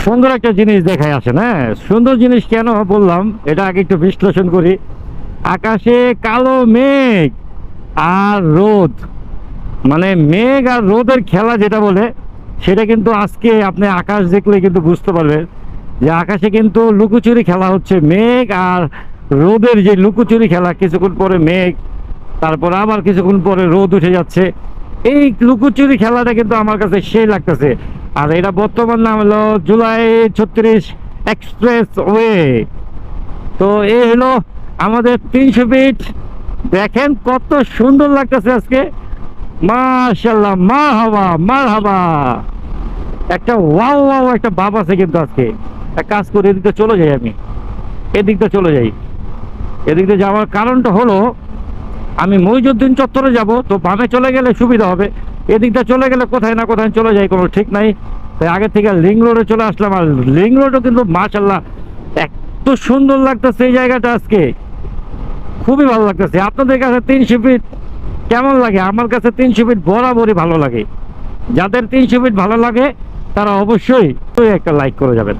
সুন্দর একটা জিনিস দেখায় আসেন। হ্যাঁ, সুন্দর জিনিস কেন বললাম এটা আগে একটু বিশ্লেষণ করি। আকাশে কালো মেঘ আর রোদ, মানে মেঘ আর রোদের খেলা যেটা বলে, সেটা কিন্তু আজকে আপনি আকাশ দেখলে কিন্তু বুঝতে পারবেন যে আকাশে কিন্তু লুকোচুরি খেলা হচ্ছে। মেঘ আর রোদের যে লুকোচুরি খেলা, কিছুক্ষণ পরে মেঘ, তারপর আবার কিছুক্ষণ পরে রোদ উঠে যাচ্ছে। এই লুকোচুরি খেলাটা কিন্তু আমার কাছে সেই লাগতেছে। আর এটা বর্তমান নাম হলো জুলাই 36 এক্সপ্রেস ওয়ে। তো এই হলো আমাদের 300 ফিট। দেখেন কত সুন্দর লাগতেছে আজকে, মাশাআল্লাহ, মারহাবা মারহাবা। একটা ওয়াও ওয়াও একটা ভাব আছে কিন্তু আজকে। এক কাজ করে এদিকটা চলে যাই, আমি এদিকটা চলে যাই। এদিকটা যাওয়ার কারণটা হলো আমি মহিজুদ্দিন চত্বরে যাব, তো বামে চলে গেলে সুবিধা হবে। এদিকটা চলে গেলে কোথায় না কোথায় চলে যায়, কোনো ঠিক নাই। তাই আগে থেকে লিং রোডে চলে আসলাম। আর লিং রোডও কিন্তু মাশাআল্লাহ এত সুন্দর লাগতেছে এই জায়গাটা আজকে, খুবই ভালো লাগতেছে। আপনাদের কাছে 300 ফিট কেমন লাগে? আমার কাছে 300 ফিট বরাবরই ভালো লাগে। যাদের 300 ফিট ভালো লাগে তারা অবশ্যই একটা লাইক করে যাবেন।